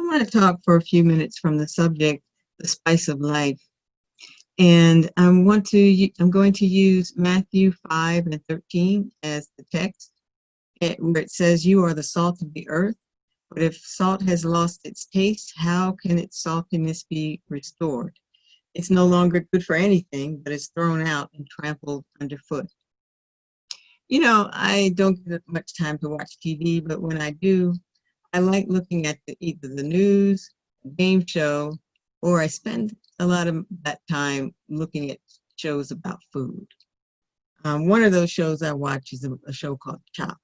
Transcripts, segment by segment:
want to talk for a few minutes from the subject, the spice of life. And I'm going to use Matthew 5 and 13 as the text, where it says, "You are the salt of the earth, but if salt has lost its taste, how can its saltiness be restored? It's no longer good for anything, but is thrown out and trampled underfoot." I don't get much time to watch TV, but when I do, I like looking at either the news, a game show, or I spend a lot of that time looking at shows about food. One of those shows I watch is a show called Chop.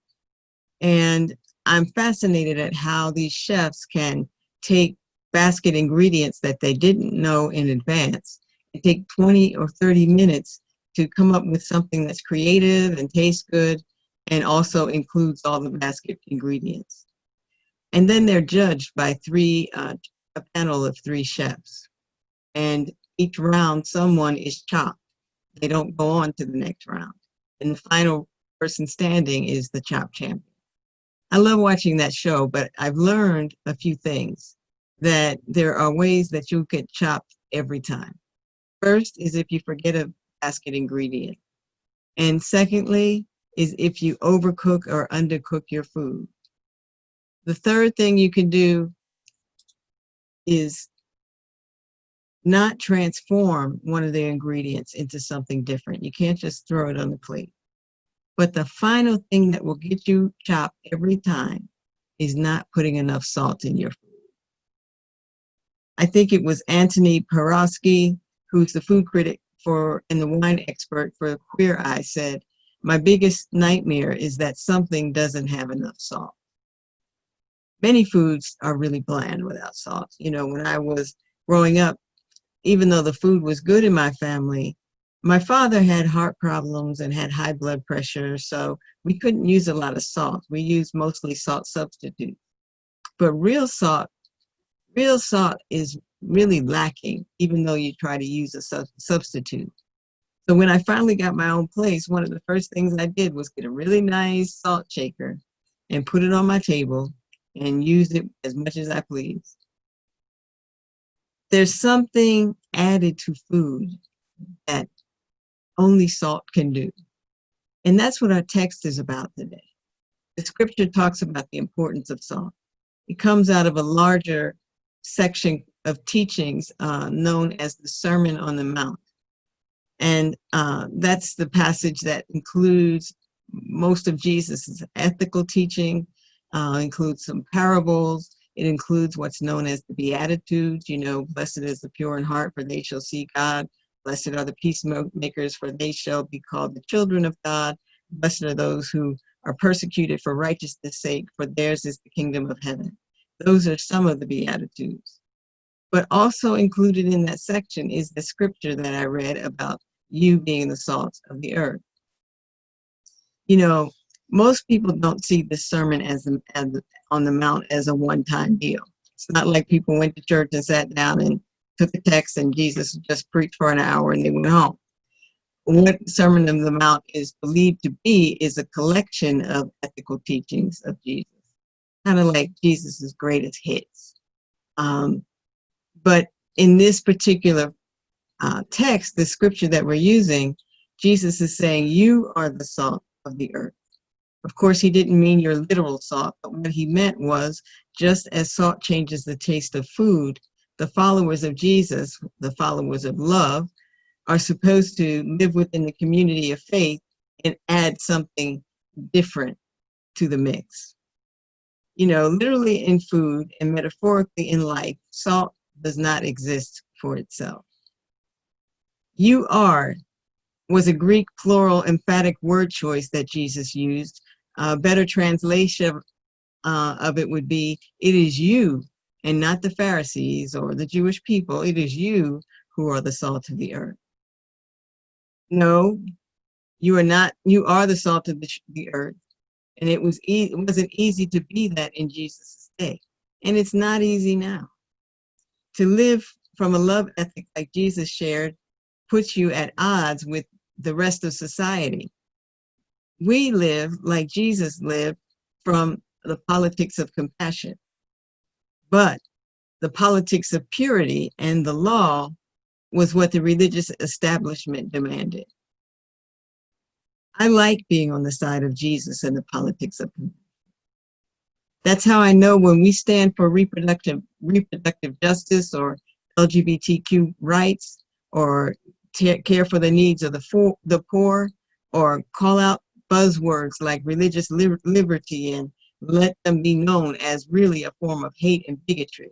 And I'm fascinated at how these chefs can take basket ingredients that they didn't know in advance and take 20 or 30 minutes to come up with something that's creative and tastes good and also includes all the basket ingredients. And then they're judged by a panel of three chefs. And each round, someone is chopped. They don't go on to the next round. And the final person standing is the chop champion. I love watching that show, but I've learned a few things, that there are ways that you'll get chopped every time. First is if you forget a basket ingredient. And secondly is if you overcook or undercook your food. The third thing you can do is not transform one of the ingredients into something different. You can't just throw it on the plate. But the final thing that will get you chopped every time is not putting enough salt in your food. I think it was Anthony Porowski, who's the food critic and the wine expert for Queer Eye, said, "My biggest nightmare is that something doesn't have enough salt." Many foods are really bland without salt. When I was growing up, even though the food was good in my family, my father had heart problems and had high blood pressure, so we couldn't use a lot of salt. We used mostly salt substitute. But real salt is really lacking, even though you try to use a substitute. So when I finally got my own place, one of the first things I did was get a really nice salt shaker and put it on my table and use it as much as I please. There's something added to food that only salt can do. And that's what our text is about today. The scripture talks about the importance of salt. It comes out of a larger section of teachings known as the Sermon on the Mount. And that's the passage that includes most of Jesus's ethical teaching, includes some parables. It includes what's known as the Beatitudes. Blessed is the pure in heart, for they shall see God. Blessed are the peacemakers, for they shall be called the children of God. Blessed are those who are persecuted for righteousness' sake, for theirs is the kingdom of heaven. Those are some of the Beatitudes. But also included in that section is the scripture that I read about you being the salt of the earth. Most people don't see this sermon as on the Mount as a one-time deal. It's not like people went to church and sat down and took a text and Jesus just preached for an hour and they went home. What the Sermon on the Mount is believed to be is a collection of ethical teachings of Jesus, kind of like Jesus's greatest hits. But in this particular text, the scripture that we're using, Jesus is saying, you are the salt of the earth. Of course, he didn't mean your literal salt, but what he meant was, just as salt changes the taste of food, the followers of Jesus, the followers of love, are supposed to live within the community of faith and add something different to the mix. Literally in food and metaphorically in life, salt does not exist for itself. You are was a Greek plural emphatic word choice that Jesus used. A better translation of it would be, it is you and not the Pharisees or the Jewish people. It is you who are the salt of the earth. No, you are not. You are the salt of the earth. And it wasn't easy to be that in Jesus' day. And it's not easy now. To live from a love ethic like Jesus shared puts you at odds with the rest of society. We live like Jesus lived from the politics of compassion. But The politics of purity and the law was what the religious establishment demanded. I like being on the side of Jesus in the politics of purity. That's how I know when we stand for reproductive justice or LGBTQ rights, or care for the needs of the poor, or call out buzzwords like religious liberty and let them be known as really a form of hate and bigotry.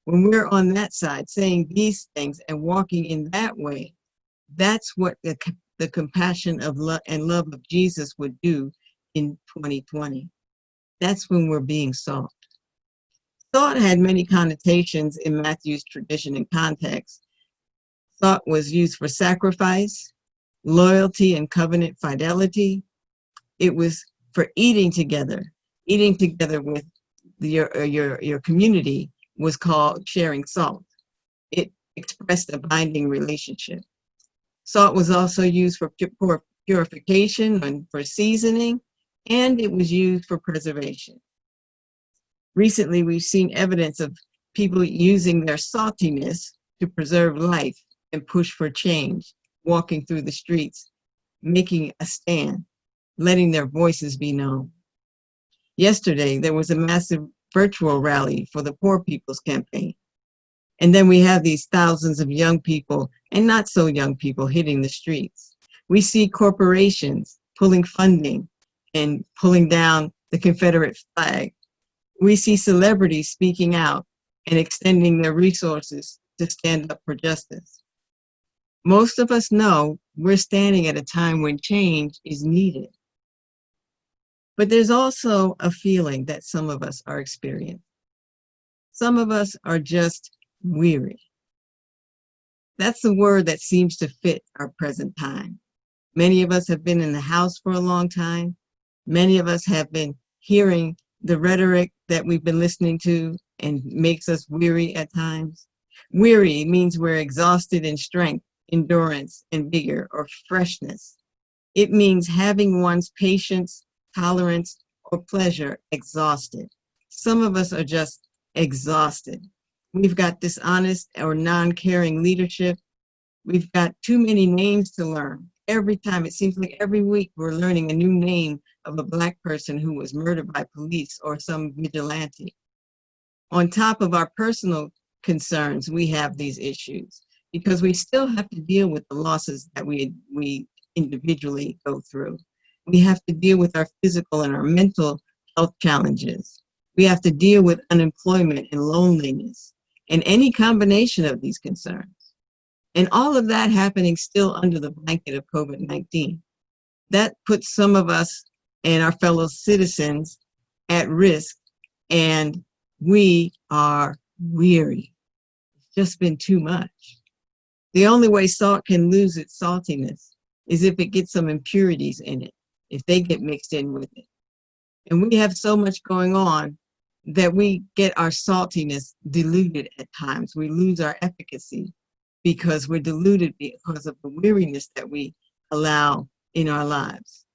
When we're on that side saying these things and walking in that way, that's what the compassion of love and love of Jesus would do in 2020. That's when we're being salt. Salt had many connotations in Matthew's tradition and context. Salt was used for sacrifice, loyalty, and covenant fidelity. It was for eating together. Eating together with your community was called sharing salt. It expressed a binding relationship. Salt was also used for purification and for seasoning, and it was used for preservation. Recently, we've seen evidence of people using their saltiness to preserve life and push for change, walking through the streets, making a stand, letting their voices be known. Yesterday, there was a massive virtual rally for the Poor People's Campaign. And then we have these thousands of young people and not so young people hitting the streets. We see corporations pulling funding and pulling down the Confederate flag. We see celebrities speaking out and extending their resources to stand up for justice. Most of us know we're standing at a time when change is needed. But there's also a feeling that some of us are experiencing. Some of us are just weary. That's the word that seems to fit our present time. Many of us have been in the house for a long time. Many of us have been hearing the rhetoric that we've been listening to and makes us weary at times. Weary means we're exhausted in strength, endurance, and vigor, or freshness. It means having one's patience, tolerance, or pleasure exhausted. Some of us are just exhausted. We've got dishonest or non-caring leadership. We've got too many names to learn. Every time, it seems like every week we're learning a new name of a Black person who was murdered by police or some vigilante. On top of our personal concerns, we have these issues because we still have to deal with the losses that we individually go through. We have to deal with our physical and our mental health challenges. We have to deal with unemployment and loneliness and any combination of these concerns. And all of that happening still under the blanket of COVID-19. That puts some of us and our fellow citizens at risk, and we are weary. It's just been too much. The only way salt can lose its saltiness is if it gets some impurities in it, if they get mixed in with it. And we have so much going on that we get our saltiness diluted at times. We lose our efficacy because we're diluted because of the weariness that we allow in our lives.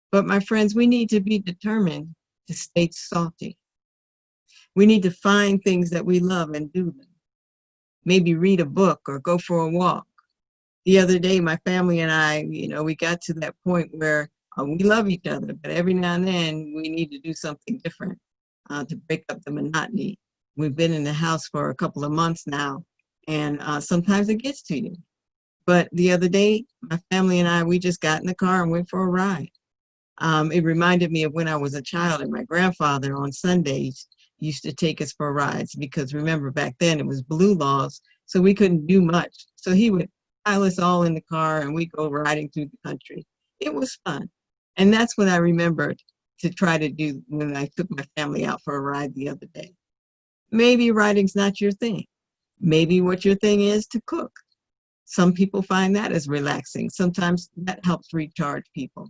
But my friends, we need to be determined to stay salty. We need to find things that we love and do them. Maybe read a book or go for a walk. The other day, my family and I, we got to that point where we love each other, but every now and then we need to do something different to break up the monotony. We've been in the house for a couple of months now, and sometimes it gets to you. But the other day, my family and I, we just got in the car and went for a ride. It reminded me of when I was a child and my grandfather on Sundays used to take us for rides because remember back then it was blue laws, so we couldn't do much. So he would pile us all in the car and we'd go riding through the country. It was fun. And that's what I remembered to try to do when I took my family out for a ride the other day. Maybe riding's not your thing. Maybe what your thing is to cook. Some people find that as relaxing. Sometimes that helps recharge people,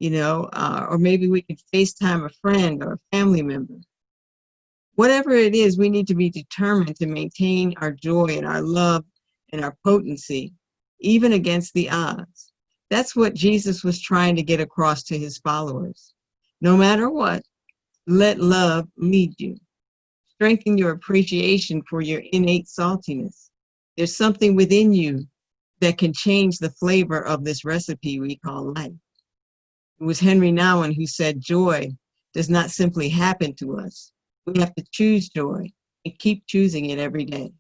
or maybe we could FaceTime a friend or a family member. Whatever it is, we need to be determined to maintain our joy and our love and our potency, even against the odds. That's what Jesus was trying to get across to his followers. No matter what, let love lead you. Strengthen your appreciation for your innate saltiness. There's something within you that can change the flavor of this recipe we call life. It was Henry Nouwen who said, joy does not simply happen to us. We have to choose joy and keep choosing it every day.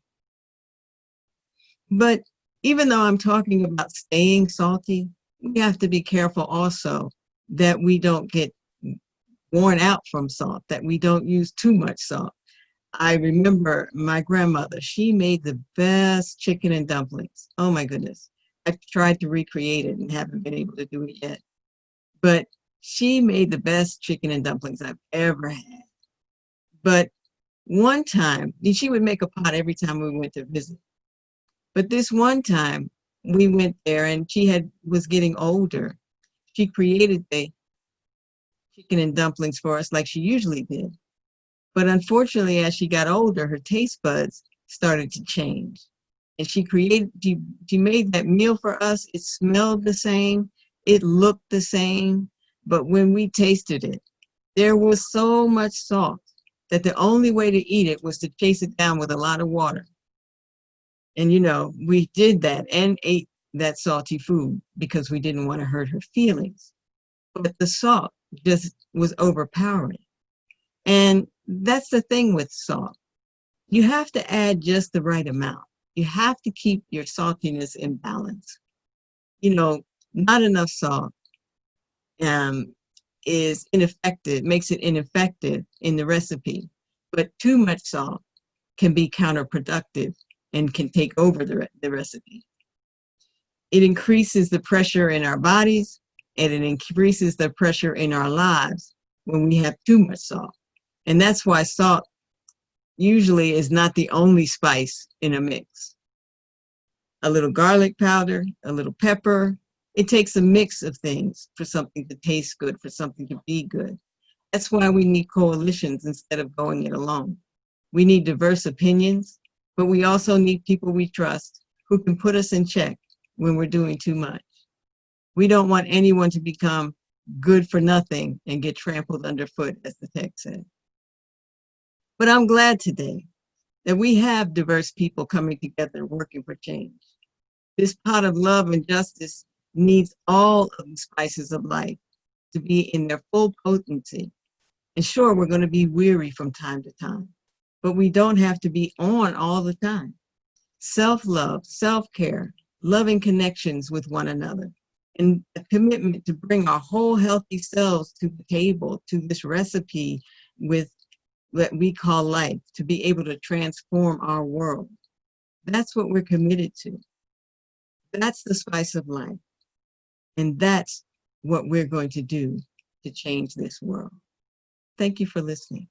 But even though I'm talking about staying salty, we have to be careful also that we don't get worn out from salt, that we don't use too much salt. I remember my grandmother, she made the best chicken and dumplings. Oh my goodness. I've tried to recreate it and haven't been able to do it yet. But she made the best chicken and dumplings I've ever had. But one time, she would make a pot every time we went to visit. But this one time we went there and was getting older. She created the chicken and dumplings for us like she usually did. But unfortunately, as she got older, her taste buds started to change. And she made that meal for us. It smelled the same. It looked the same. But when we tasted it, there was so much salt that the only way to eat it was to chase it down with a lot of water. And, we did that and ate that salty food because we didn't want to hurt her feelings. But the salt just was overpowering. And that's the thing with salt. You have to add just the right amount. You have to keep your saltiness in balance. Not enough salt is ineffective, makes it ineffective in the recipe. But too much salt can be counterproductive and can take over the recipe. It increases the pressure in our bodies, and it increases the pressure in our lives when we have too much salt. And that's why salt usually is not the only spice in a mix. A little garlic powder, a little pepper. It takes a mix of things for something to taste good, for something to be good. That's why we need coalitions instead of going it alone. We need diverse opinions, but we also need people we trust who can put us in check when we're doing too much. We don't want anyone to become good for nothing and get trampled underfoot, as the text said. But I'm glad today that we have diverse people coming together working for change. This pot of love and justice needs all of the spices of life to be in their full potency. And sure, we're going to be weary from time to time, but we don't have to be on all the time. Self-love, self-care, loving connections with one another, and a commitment to bring our whole healthy selves to the table, to this recipe with what we call life, to be able to transform our world. That's what we're committed to. That's the spice of life. And that's what we're going to do to change this world. Thank you for listening.